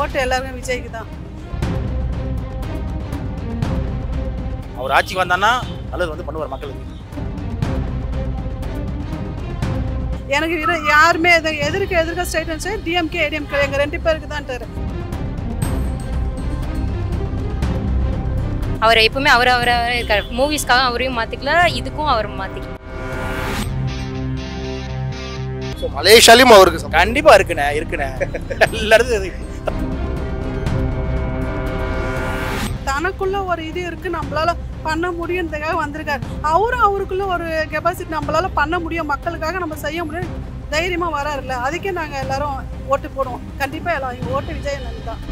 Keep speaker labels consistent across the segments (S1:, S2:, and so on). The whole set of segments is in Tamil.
S1: ஓட்டு எல்லாருமே விஜய்க்கு தான்.
S2: அவர் ஆட்சிக்கு வந்தான்னா நல்லது வந்து பண்ணுவார் மக்களுக்கு.
S1: எனக்கு யாருமே எதிர்க்க state and state DMK ADMK எங்க 2 பேருக்கு தான்.
S3: அவர் எப்பவுமே அவரே இருக்காரு. மூவிஸ்க்காக அவரையும் மாத்திக்கல, இதுக்கும் அவர் மாத்திக்கல.
S4: மலேசியாலையும் அவருக்கு
S2: கண்டிப்பா இருக்குண்ணே எல்லாரும்
S1: தனக்குள்ள ஒரு இது இருக்கு, நம்மளால பண்ண முடியுன்றதுக்காக வந்திருக்காரு. அவருக்குள்ள ஒரு கெபாசிட்டி நம்மளால பண்ண முடியும், மக்களுக்காக நம்ம செய்ய முடியும் தைரியமா வராருல்ல. அதுக்கே நாங்க எல்லாரும் ஓட்டு போடுவோம். கண்டிப்பா எல்லாம் ஓட்டு விஜய் அண்ணன் தான்.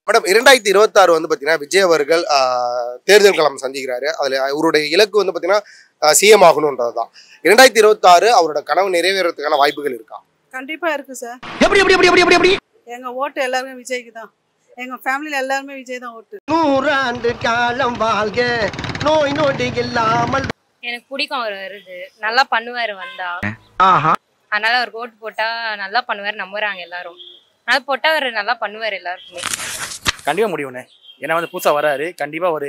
S4: மேடம் 2026 வந்து பாத்தீங்கன்னா விஜய் அவர்கள் தேர்தல் களம் சந்திக்கிறாரு. அதுல அவருடைய இலக்கு வந்து பாத்தீங்கன்னா சிஎம் ஆகணும்ன்றதுதான். 2026 அவரோட கனவு நிறைவேறதுக்கான வாய்ப்புகள் இருக்கா?
S1: கண்டிப்பா இருக்கு சார்.
S4: எப்படி
S1: எங்க ஓட்டு எல்லாருமே விஜய்க்கு தான். எங்க ஃபேமிலில எல்லாருமே விஜய் தான் ஓட்டு.
S5: 100 ஆண்டு காலம் வாழ்க, நோய் நொடி இல்லாமல்.
S3: எனக்கு பிடிக்கும் அவர் வருது, நல்லா பண்ணுவாரு வந்தா. அதனால அவருக்கு ஓட்டு போட்டா நல்லா பண்ணுவாரு நம்புறாங்க எல்லாரும். அதனால போட்டா அவர் நல்லா பண்ணுவாரு எல்லாருக்குமே.
S2: கண்டிப்பா முடியும்ண்ணே. ஏன்னா வந்து புதுசா வராரு, கண்டிப்பா ஒரு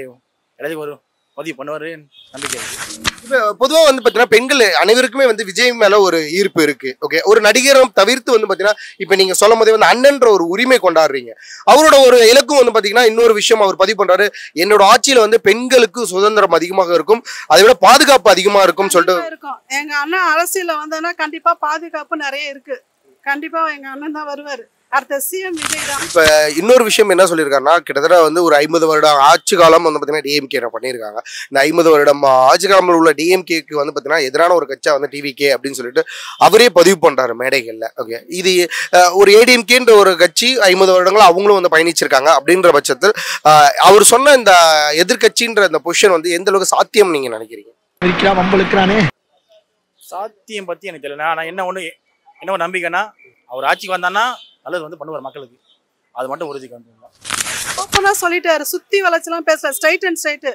S2: எல்லாத்துக்கும் ஒரு உதவி பண்ணுவாரு நம்பிக்கை இருக்கு.
S4: இப்ப பொதுவா வந்து பாத்தீங்கன்னா பெண்கள் அனைவருக்குமே வந்து விஜய் மேல ஒரு ஈர்ப்பு இருக்கு. ஓகே, ஒரு நடிகரும் தவிர்த்து வந்து பாத்தீங்கன்னா இப்ப நீங்க சொல்லும் போதே வந்து அண்ணன்ற ஒரு உரிமை கொண்டாடுறீங்க. அவரோட ஒரு இலக்கும் வந்து பாத்தீங்கன்னா இன்னொரு விஷயம் அவர் பதிவு பண்றாரு, என்னோட ஆட்சியில வந்து பெண்களுக்கு சுதந்திரம் அதிகமாக இருக்கும், அதை விட பாதுகாப்பு அதிகமா இருக்கும் சொல்லிட்டு
S1: இருக்கும். எங்க அண்ணன் அரசியல வந்தா கண்டிப்பா பாதுகாப்பு நிறைய இருக்கு. கண்டிப்பா எங்க அண்ணன் தான் வருவாரு. அடுத்த சிஎம் விஜய் தான்.
S4: இப்ப இன்னொரு விஷயம் என்ன சொல்லியிருக்காருன்னா, கிட்டத்தட்ட வந்து ஒரு 50 வருடம் ஆட்சி காலம் வந்து பாத்தீங்கன்னா டிஎம்கே பண்ணியிருக்காங்க. இந்த 50 வருடம் ஆட்சி காலத்தில் உள்ள டிஎம்கேக்கு வந்து பாத்தீங்கன்னா எதிரான ஒரு கட்சியா வந்து டிவிகே அப்படின்னு சொல்லிட்டு அவரே பதிவு பண்றாரு மேடைகள்ல. ஓகே, இது ஒரு ஏடிஎம்கேன்ற ஒரு கட்சி 50 வருடங்கள் அவங்களும் வந்து பயணிச்சிருக்காங்க. அப்படின்ற பட்சத்தில் அவர் சொன்ன இந்த எதிர்கட்சின்ற இந்த பொசிஷன் வந்து எந்த அளவுக்கு சாத்தியம் நீங்க நினைக்கிறீங்க?
S2: சாத்தியம் பத்தி எனக்கு தெரியல. ஆனா என்ன ஒரு நம்பிக்கைன்னா, அவர் ஆட்சிக்கு வந்தான்னா நல்லது வந்து பண்ணுவார் மக்களுக்கு. அது மட்டும் உறுதிக்கு வந்துடலாம்.
S1: ஓப்பனா சொல்லிட்டாரு, சுத்தி வளைச்செல்லாம் பேசல. Straight and straight.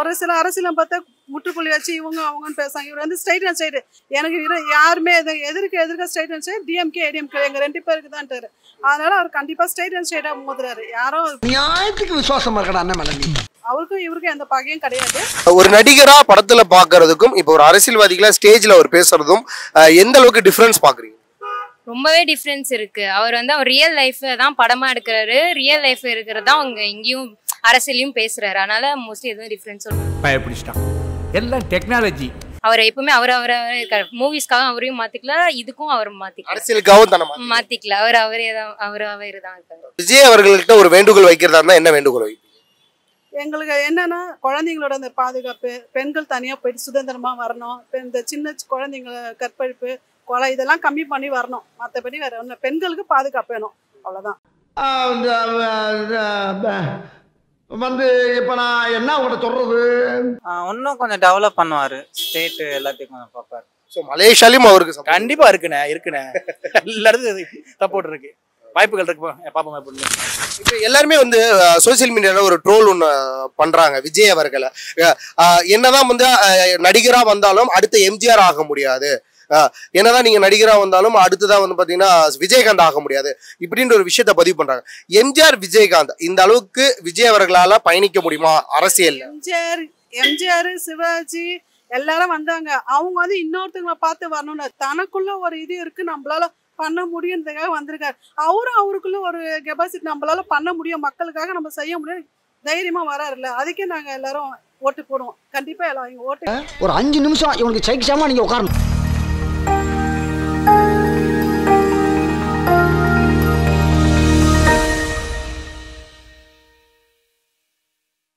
S1: ஒரு சில அரசியலும் பார்த்தா முற்றுப்புள்ளி வச்சு இவங்க அவங்கன்னு பேசுறாங்க. இவர் வந்து ஸ்ட்ரைட் அண்ட் ஸ்ட்ரைட். எனக்கு யாருமே எதிர்க்க straight and straight DMK ADMK எங்க 2 பேருக்கு தான். அதனால அவர் கண்டிப்பா ஸ்ட்ரைட் அண்ட் ஸ்ட்ரைட்டா மோதுறாரு. யாரும்
S5: நியாயத்துக்கு விசுவாசமா இருக்கடா அண்ணன் மேல.
S1: அவருக்கும் இவருக்கும் எந்த பகையும் கிடையாது.
S4: ஒரு நடிகரா படத்துல பாக்குறதுக்கும் இப்ப ஒரு அரசியல்வாதிகளா ஸ்டேஜ்ல அவர் பேசுறதும் எந்த அளவுக்கு டிஃபரன்ஸ் பாக்குறீங்க?
S3: ரொம்பவே டிஃப்ரென்ஸ் இருக்கு. அவர் வந்து அவர் ரியல் லைஃப் தான் படமா எடுக்கிறாரு, ரியல் லைஃப் இருக்கிறது தான் அவங்க இங்கேயும் அரசியலையும் பேசுறாரு. அதனால மோஸ்ட்லி எதுவும் டிஃப்ரென்ஸ்
S6: பயப்பிடிச்சிட்டான். எல்லாம் டெக்னாலஜி.
S3: அவர் எப்பவுமே அவரே இருக்காரு. மூவிஸ்க்காக அவரையும் மாத்திக்கல, இதுக்கும் அவர் மாத்திக்கல,
S4: அரசியலுக்காகவும் தானே
S3: மாத்திக்கல. அவரே தான் இருக்காரு.
S4: விஜய் அவர்கள்கிட்ட ஒரு வேண்டுகோள் வைக்கிறதா இருந்தா என்ன வேண்டுகோள் வைப்பீங்க?
S1: எங்களுக்கு என்னன்னா, குழந்தைங்களோட அந்த பாதுகாப்பு, பெண்கள் தனியா போயிட்டு சுதந்திரமா வரணும். இந்த சின்ன குழந்தைங்க கற்பழிப்பு கொலை இதெல்லாம் கம்மி பண்ணி வரணும். மற்றபடி வேற ஒண்ணு, பெண்களுக்கு பாதுகாப்பு வேணும், அவ்வளவுதான்.
S5: வந்து இப்ப நான் என்ன உங்கள்கிட்ட சொல்றது,
S7: இன்னும் கொஞ்சம் டெவலப் பண்ணுவாரு. ஸ்டேட் எல்லாத்தையும் கொஞ்சம் பார்ப்பாரு.
S4: மலேசியாலையும் அவருக்கு
S2: கண்டிப்பா இருக்குண்ணே எல்லாரும் சப்போர்ட் இருக்கு, வாய்ப்புகள் இருக்கு. பாப்போம் எப்படி.
S4: இப்போ எல்லாருமே வந்து சோசியல் மீடியால ஒரு ட்ரோல் ஒன்று பண்றாங்க விஜய் அவர்களை. என்னதான் வந்து நடிகரா வந்தாலும் அடுத்த எம்ஜிஆர் ஆக முடியாது, என்னதான் நீங்க நடிகரா வந்தாலும் அடுத்ததான் வந்து பாத்தீங்கன்னா விஜயகாந்த் ஆக முடியாது இப்படின்ற ஒரு விஷயத்த பதிவு பண்றாங்க. எம்ஜிஆர் விஜயகாந்த் இந்த அளவுக்கு விஜய் அவர்களால பயணிக்க முடியுமா அரசியல்?
S1: எம்ஜிஆர் சிவாஜி எல்லாரும் வந்தாங்க. அவங்க வந்து இன்னொருத்தவங்களை பார்த்து வரணும்னு தனக்குள்ள ஒரு இது இருக்கு, நம்மளால பண்ண முடியுன்றதுக்காக வந்திருக்காரு. அவருக்குள்ள ஒரு கெபாசிட்டி நம்மளால பண்ண முடியும், மக்களுக்காக நம்ம செய்ய முடியும் தைரியமா வராருல்ல. அதுக்கே நாங்க எல்லாரும் ஓட்டு போடுவோம். கண்டிப்பா எல்லாம் ஓட்டு.
S5: ஒரு 5 நிமிஷம் இவனுக்கு சைக்கிசாமா நீங்க உட்காரணும்.